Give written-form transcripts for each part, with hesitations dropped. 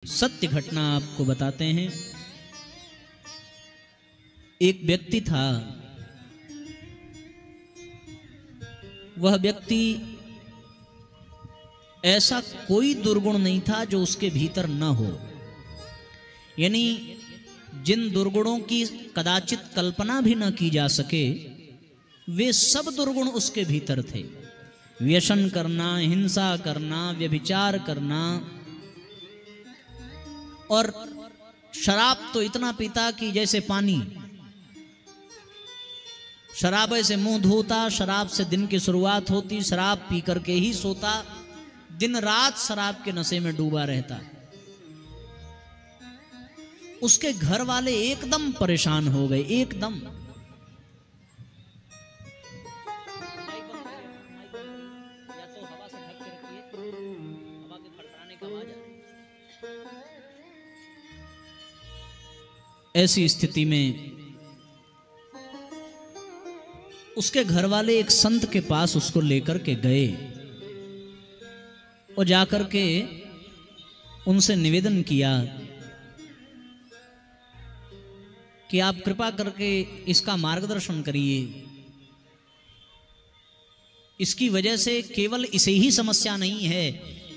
सत्य घटना आपको बताते हैं। एक व्यक्ति था, वह व्यक्ति ऐसा कोई दुर्गुण नहीं था जो उसके भीतर न हो, यानी जिन दुर्गुणों की कदाचित कल्पना भी न की जा सके वे सब दुर्गुण उसके भीतर थे। व्यसन करना, हिंसा करना, व्यभिचार करना, और शराब तो इतना पीता कि जैसे पानी, शराब से मुंह धोता, शराब से दिन की शुरुआत होती, शराब पी करके ही सोता, दिन रात शराब के नशे में डूबा रहता। उसके घर वाले एकदम परेशान हो गए, एकदम। ऐसी स्थिति में उसके घर वाले एक संत के पास उसको लेकर के गए और जाकर के उनसे निवेदन किया कि आप कृपा करके इसका मार्गदर्शन करिए। इसकी वजह से केवल इसे ही समस्या नहीं है,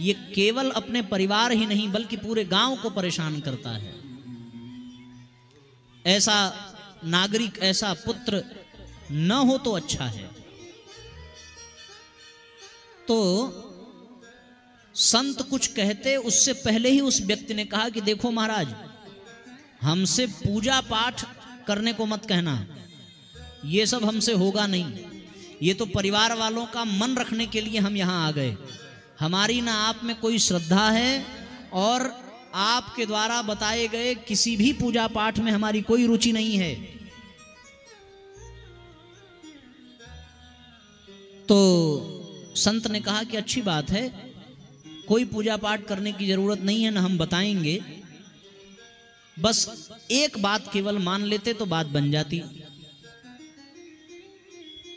ये केवल अपने परिवार ही नहीं बल्कि पूरे गांव को परेशान करता है। ऐसा नागरिक, ऐसा पुत्र न हो तो अच्छा है। तो संत कुछ कहते उससे पहले ही उस व्यक्ति ने कहा कि देखो महाराज, हमसे पूजा पाठ करने को मत कहना, ये सब हमसे होगा नहीं। ये तो परिवार वालों का मन रखने के लिए हम यहां आ गए। हमारी ना आप में कोई श्रद्धा है और आपके द्वारा बताए गए किसी भी पूजा पाठ में हमारी कोई रुचि नहीं है। तो संत ने कहा कि अच्छी बात है, कोई पूजा पाठ करने की जरूरत नहीं है, ना हम बताएंगे, बस एक बात केवल मान लेते तो बात बन जाती।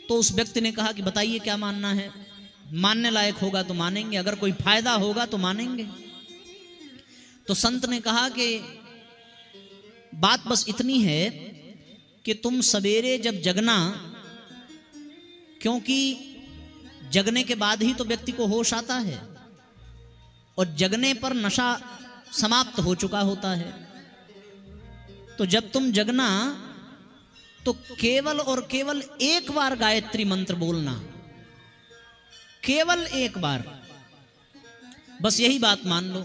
तो उस व्यक्ति ने कहा कि बताइए क्या मानना है, मानने लायक होगा तो मानेंगे, अगर कोई फायदा होगा तो मानेंगे। तो संत ने कहा कि बात बस इतनी है कि तुम सवेरे जब जगना, क्योंकि जगने के बाद ही तो व्यक्ति को होश आता है और जगने पर नशा समाप्त हो चुका होता है। तो जब तुम जगना तो केवल और केवल एक बार गायत्री मंत्र बोलना, केवल एक बार, बस यही बात मान लो।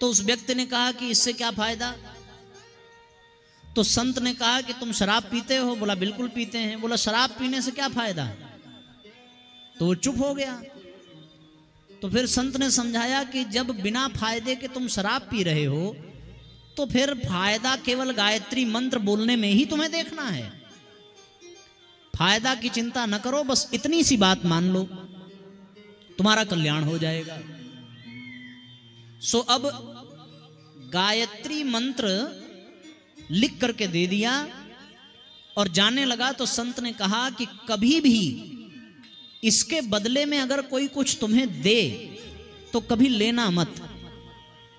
तो उस व्यक्ति ने कहा कि इससे क्या फायदा? तो संत ने कहा कि तुम शराब पीते हो? बोला बिल्कुल पीते हैं। बोला शराब पीने से क्या फायदा? तो वो चुप हो गया। तो फिर संत ने समझाया कि जब बिना फायदे के तुम शराब पी रहे हो तो फिर फायदा केवल गायत्री मंत्र बोलने में ही तुम्हें देखना है। फायदा की चिंता न करो, बस इतनी सी बात मान लो, तुम्हारा कल्याण हो जाएगा। सो अब गायत्री मंत्र लिख करके दे दिया और जाने लगा। तो संत ने कहा कि कभी भी इसके बदले में अगर कोई कुछ तुम्हें दे तो कभी लेना मत,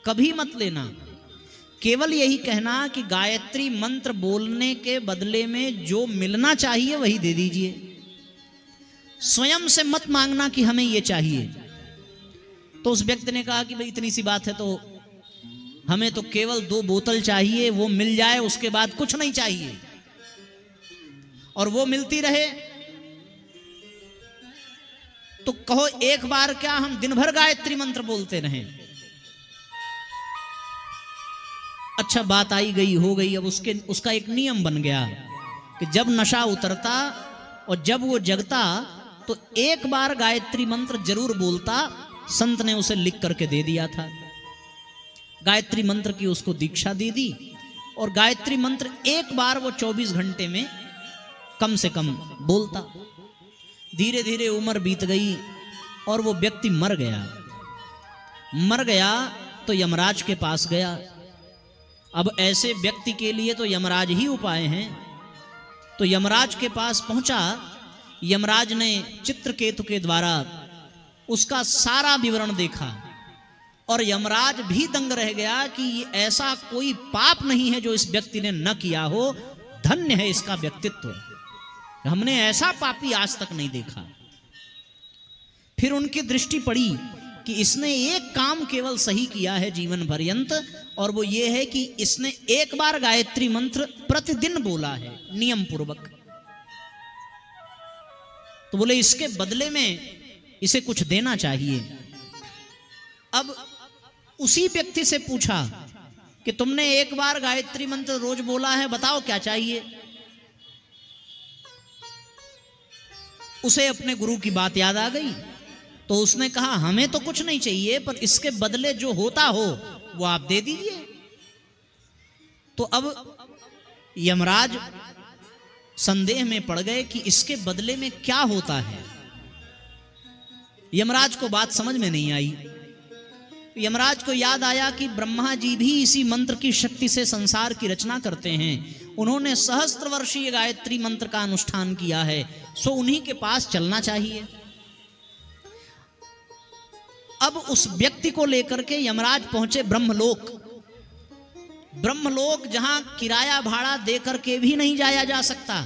कभी मत लेना। केवल यही कहना कि गायत्री मंत्र बोलने के बदले में जो मिलना चाहिए वही दे दीजिए। स्वयं से मत मांगना कि हमें ये चाहिए। तो उस व्यक्ति ने कहा कि भाई इतनी सी बात है तो हमें तो केवल 2 बोतल चाहिए, वो मिल जाए, उसके बाद कुछ नहीं चाहिए, और वो मिलती रहे तो कहो एक बार क्या, हम दिन भर गायत्री मंत्र बोलते रहें। अच्छा, बात आई गई हो गई। अब उसका एक नियम बन गया कि जब नशा उतरता और जब वो जगता तो एक बार गायत्री मंत्र जरूर बोलता। संत ने उसे लिख करके दे दिया था। गायत्री मंत्र की उसको दीक्षा दे दी और गायत्री मंत्र एक बार वो 24 घंटे में कम से कम बोलता। धीरे धीरे उम्र बीत गई और वो व्यक्ति मर गया। मर गया तो यमराज के पास गया। अब ऐसे व्यक्ति के लिए तो यमराज ही उपाय हैं। तो यमराज के पास पहुंचा। यमराज ने चित्रकेतु के द्वारा उसका सारा विवरण देखा और यमराज भी दंग रह गया कि ऐसा कोई पाप नहीं है जो इस व्यक्ति ने न किया हो, धन्य है इसका व्यक्तित्व, हमने ऐसा पापी आज तक नहीं देखा। फिर उनकी दृष्टि पड़ी कि इसने एक काम केवल सही किया है जीवन पर्यंत, और वो ये है कि इसने एक बार गायत्री मंत्र प्रतिदिन बोला है नियम पूर्वक। तो बोले इसके बदले में इसे कुछ देना चाहिए। अब उसी व्यक्ति से पूछा कि तुमने एक बार गायत्री मंत्र रोज बोला है, बताओ क्या चाहिए। उसे अपने गुरु की बात याद आ गई, तो उसने कहा हमें तो कुछ नहीं चाहिए, पर इसके बदले जो होता हो वो आप दे दीजिए। तो अब यमराज संदेह में पड़ गए कि इसके बदले में क्या होता है। यमराज को बात समझ में नहीं आई। यमराज को याद आया कि ब्रह्मा जी भी इसी मंत्र की शक्ति से संसार की रचना करते हैं, उन्होंने सहस्त्र वर्षीय गायत्री मंत्र का अनुष्ठान किया है, सो उन्हीं के पास चलना चाहिए। अब उस व्यक्ति को लेकर के यमराज पहुंचे ब्रह्मलोक। ब्रह्मलोक जहां किराया भाड़ा देकर के भी नहीं जाया जा सकता,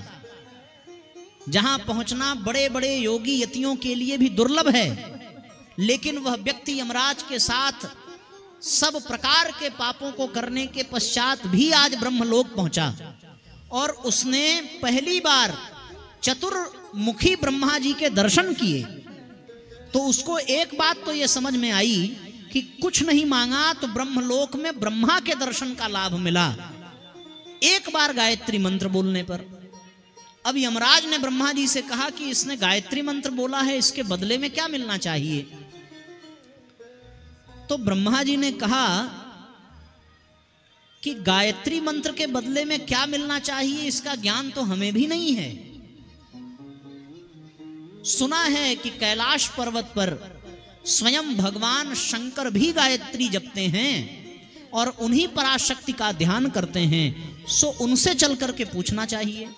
जहां पहुंचना बड़े बड़े योगी यतियों के लिए भी दुर्लभ है, लेकिन वह व्यक्ति यमराज के साथ सब प्रकार के पापों को करने के पश्चात भी आज ब्रह्मलोक पहुंचा, और उसने पहली बार चतुर्मुखी ब्रह्मा जी के दर्शन किए। तो उसको एक बात तो यह समझ में आई कि कुछ नहीं मांगा तो ब्रह्मलोक में ब्रह्मा के दर्शन का लाभ मिला एक बार गायत्री मंत्र बोलने पर। अब यमराज ने ब्रह्मा जी से कहा कि इसने गायत्री मंत्र बोला है, इसके बदले में क्या मिलना चाहिए। तो ब्रह्मा जी ने कहा कि गायत्री मंत्र के बदले में क्या मिलना चाहिए इसका ज्ञान तो हमें भी नहीं है। सुना है कि कैलाश पर्वत पर स्वयं भगवान शंकर भी गायत्री जपते हैं और उन्हीं पराशक्ति का ध्यान करते हैं, सो उनसे चल करके पूछना चाहिए।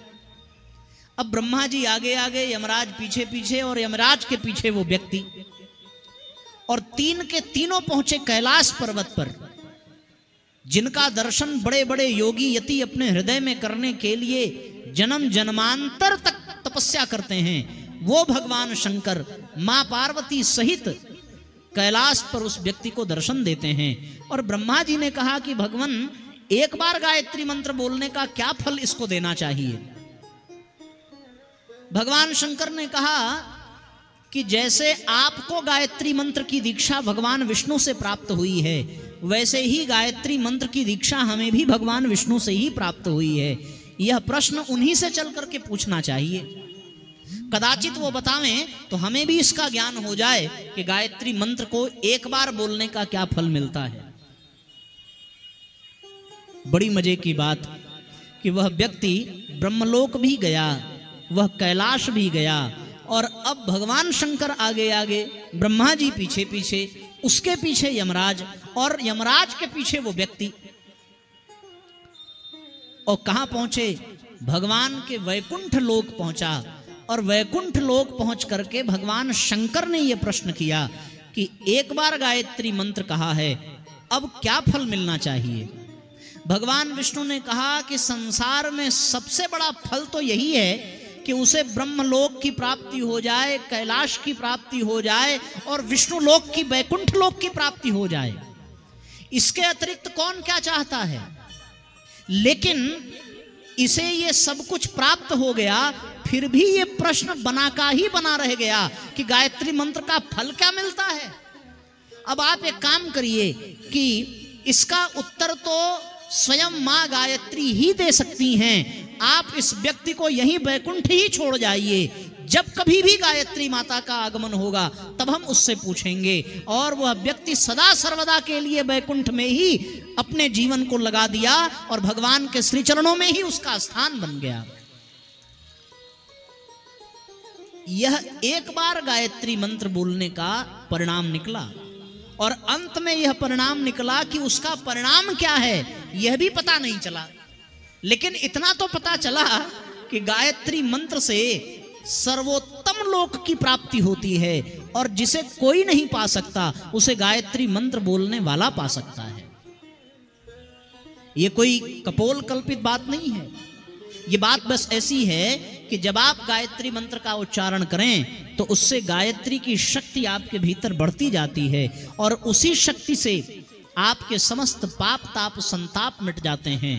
अब ब्रह्मा जी आगे आगे, यमराज पीछे पीछे, और यमराज के पीछे वो व्यक्ति, और तीन के तीनों पहुंचे कैलाश पर्वत पर, जिनका दर्शन बड़े बड़े योगी यति अपने हृदय में करने के लिए जन्म जन्मांतर तक तपस्या करते हैं। वो भगवान शंकर मां पार्वती सहित कैलाश पर उस व्यक्ति को दर्शन देते हैं। और ब्रह्मा जी ने कहा कि भगवान, एक बार गायत्री मंत्र बोलने का क्या फल इसको देना चाहिए। भगवान शंकर ने कहा कि जैसे आपको गायत्री मंत्र की दीक्षा भगवान विष्णु से प्राप्त हुई है, वैसे ही गायत्री मंत्र की दीक्षा हमें भी भगवान विष्णु से ही प्राप्त हुई है। यह प्रश्न उन्हीं से चल करके पूछना चाहिए, कदाचित वो बतावें तो हमें भी इसका ज्ञान हो जाए कि गायत्री मंत्र को एक बार बोलने का क्या फल मिलता है। बड़ी मजे की बात कि वह व्यक्ति ब्रह्मलोक भी गया, वह कैलाश भी गया, और अब भगवान शंकर आगे आगे, ब्रह्मा जी पीछे पीछे, उसके पीछे यमराज, और यमराज के पीछे वो व्यक्ति। और कहां पहुंचे? भगवान के वैकुंठ लोक पहुंचा। और वैकुंठ लोक पहुंच करके भगवान शंकर ने यह प्रश्न किया कि एक बार गायत्री मंत्र कहा है, अब क्या फल मिलना चाहिए। भगवान विष्णु ने कहा कि संसार में सबसे बड़ा फल तो यही है कि उसे ब्रह्मलोक की प्राप्ति हो जाए, कैलाश की प्राप्ति हो जाए, और विष्णु लोक की, वैकुंठ लोक की प्राप्ति हो जाए। इसके अतिरिक्त कौन क्या चाहता है। लेकिन इसे ये सब कुछ प्राप्त हो गया, फिर भी ये प्रश्न बना का ही बना रह गया कि गायत्री मंत्र का फल क्या मिलता है। अब आप एक काम करिए कि इसका उत्तर तो स्वयं मां गायत्री ही दे सकती हैं। आप इस व्यक्ति को यहीं वैकुंठ ही छोड़ जाइए, जब कभी भी गायत्री माता का आगमन होगा तब हम उससे पूछेंगे। और वह व्यक्ति सदा सर्वदा के लिए वैकुंठ में ही अपने जीवन को लगा दिया और भगवान के श्री चरणों में ही उसका स्थान बन गया। यह एक बार गायत्री मंत्र बोलने का परिणाम निकला, और अंत में यह परिणाम निकला कि उसका परिणाम क्या है यह भी पता नहीं चला। लेकिन इतना तो पता चला कि गायत्री मंत्र से सर्वोत्तम लोक की प्राप्ति होती है, और जिसे कोई नहीं पा सकता उसे गायत्री मंत्र बोलने वाला पा सकता है। ये कोई कपोल कल्पित बात नहीं है। ये बात बस ऐसी है कि जब आप गायत्री मंत्र का उच्चारण करें तो उससे गायत्री की शक्ति आपके भीतर बढ़ती जाती है और उसी शक्ति से आपके समस्त पाप ताप संताप मिट जाते हैं।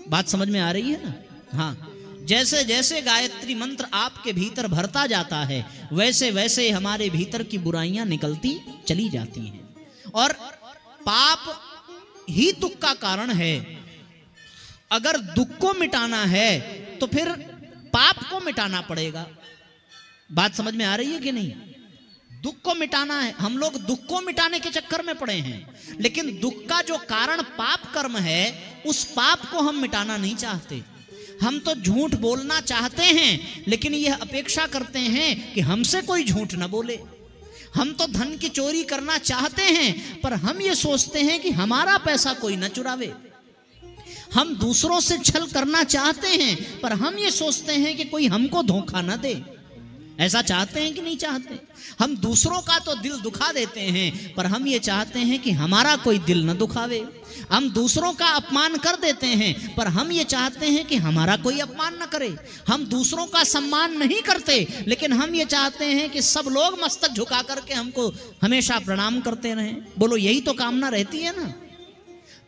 बात समझ में आ रही है ना? हाँ, जैसे जैसे गायत्री मंत्र आपके भीतर भरता जाता है वैसे वैसे हमारे भीतर की बुराइयां निकलती चली जाती हैं और पाप ही दुख का कारण है। अगर दुख को मिटाना है तो फिर पाप को मिटाना पड़ेगा। बात समझ में आ रही है कि नहीं? दुख को मिटाना है। हम लोग दुख को मिटाने के चक्कर में पड़े हैं, लेकिन दुख का जो कारण पाप कर्म है उस पाप को हम मिटाना नहीं चाहते। हम तो झूठ बोलना चाहते हैं, लेकिन यह अपेक्षा करते हैं कि हमसे कोई झूठ न बोले। हम तो धन की चोरी करना चाहते हैं, पर हम ये सोचते हैं कि हमारा पैसा कोई न चुरावे। हम दूसरों से छल करना चाहते हैं, पर हम ये सोचते हैं कि कोई हमको धोखा न दे। ऐसा चाहते हैं कि नहीं चाहते? हम दूसरों का तो दिल दुखा देते हैं, पर हम ये चाहते हैं कि हमारा कोई दिल न दुखावे। हम दूसरों का अपमान कर देते हैं, पर हम ये चाहते हैं कि हमारा कोई अपमान न करे। हम दूसरों का सम्मान नहीं करते, लेकिन हम ये चाहते हैं कि सब लोग मस्तक झुका करके हमको हमेशा प्रणाम करते रहें। बोलो, यही तो कामना रहती है ना?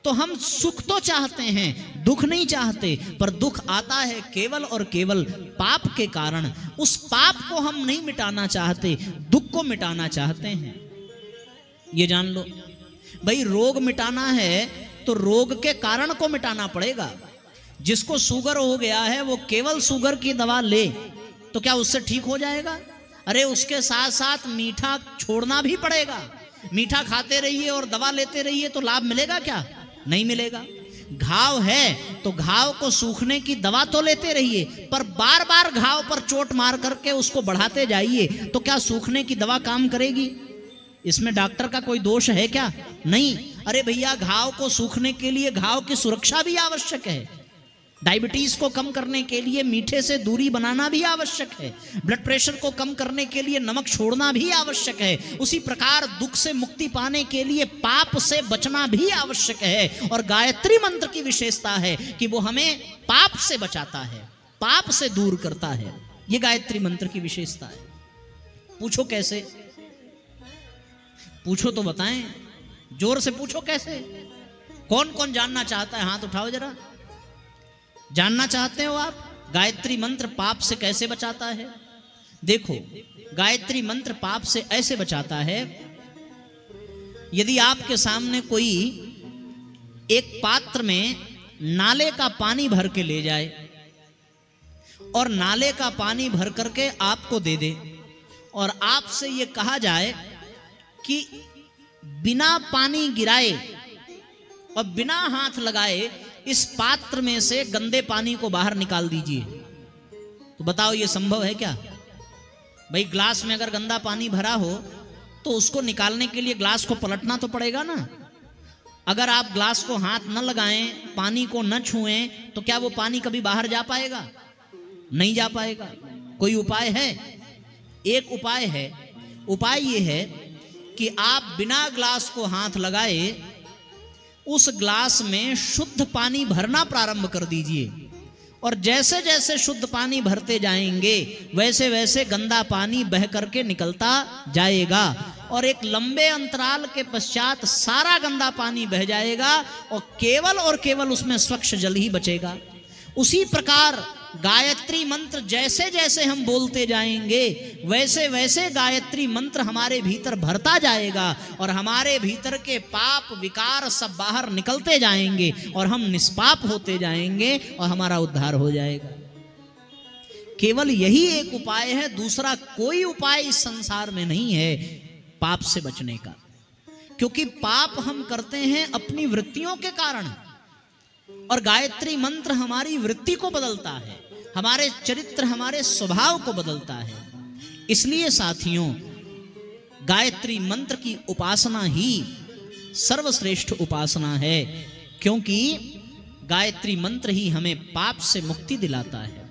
तो हम सुख तो चाहते हैं, दुख नहीं चाहते, पर दुख आता है केवल और केवल पाप के कारण। उस पाप को हम नहीं मिटाना चाहते, दुख को मिटाना चाहते हैं। ये जान लो भाई, रोग मिटाना है तो रोग के कारण को मिटाना पड़ेगा। जिसको शुगर हो गया है वो केवल शुगर की दवा ले तो क्या उससे ठीक हो जाएगा? अरे उसके साथ साथ मीठा छोड़ना भी पड़ेगा। मीठा खाते रहिए और दवा लेते रहिए तो लाभ मिलेगा क्या? नहीं मिलेगा। घाव है तो घाव को सूखने की दवा तो लेते रहिए, पर बार बार घाव पर चोट मार करके उसको बढ़ाते जाइए तो क्या सूखने की दवा काम करेगी? इसमें डॉक्टर का कोई दोष है क्या? नहीं। अरे भैया, घाव को सूखने के लिए घाव की सुरक्षा भी आवश्यक है। डायबिटीज को कम करने के लिए मीठे से दूरी बनाना भी आवश्यक है। ब्लड प्रेशर को कम करने के लिए नमक छोड़ना भी आवश्यक है। उसी प्रकार दुख से मुक्ति पाने के लिए पाप से बचना भी आवश्यक है। और गायत्री मंत्र की विशेषता है कि वो हमें पाप से बचाता है, पाप से दूर करता है। ये गायत्री मंत्र की विशेषता है। पूछो कैसे? पूछो तो बताएं, जोर से पूछो कैसे। कौन कौन जानना चाहता है? हाथ उठाओ जरा। जानना चाहते हो आप गायत्री मंत्र पाप से कैसे बचाता है? देखो, गायत्री मंत्र पाप से ऐसे बचाता है, यदि आपके सामने कोई एक पात्र में नाले का पानी भर के ले जाए और नाले का पानी भर करके आपको दे दे और आपसे ये कहा जाए कि बिना पानी गिराए और बिना हाथ लगाए इस पात्र में से गंदे पानी को बाहर निकाल दीजिए, तो बताओ ये संभव है क्या? भाई, ग्लास में अगर गंदा पानी भरा हो तो उसको निकालने के लिए ग्लास को पलटना तो पड़ेगा ना। अगर आप ग्लास को हाथ न लगाएं, पानी को न छुएं, तो क्या वो पानी कभी बाहर जा पाएगा? नहीं जा पाएगा। कोई उपाय है? एक उपाय है। उपाय ये है कि आप बिना ग्लास को हाथ लगाए उस ग्लास में शुद्ध पानी भरना प्रारंभ कर दीजिए और जैसे जैसे शुद्ध पानी भरते जाएंगे वैसे वैसे गंदा पानी बह करके निकलता जाएगा और एक लंबे अंतराल के पश्चात सारा गंदा पानी बह जाएगा और केवल उसमें स्वच्छ जल ही बचेगा। उसी प्रकार गायत्री मंत्र जैसे जैसे हम बोलते जाएंगे वैसे वैसे गायत्री मंत्र हमारे भीतर भरता जाएगा और हमारे भीतर के पाप विकार सब बाहर निकलते जाएंगे और हम निष्पाप होते जाएंगे और हमारा उद्धार हो जाएगा। केवल यही एक उपाय है, दूसरा कोई उपाय इस संसार में नहीं है पाप से बचने का, क्योंकि पाप हम करते हैं अपनी वृत्तियों के कारण और गायत्री मंत्र हमारी वृत्ति को बदलता है, हमारे चरित्र हमारे स्वभाव को बदलता है। इसलिए साथियों, गायत्री मंत्र की उपासना ही सर्वश्रेष्ठ उपासना है, क्योंकि गायत्री मंत्र ही हमें पाप से मुक्ति दिलाता है।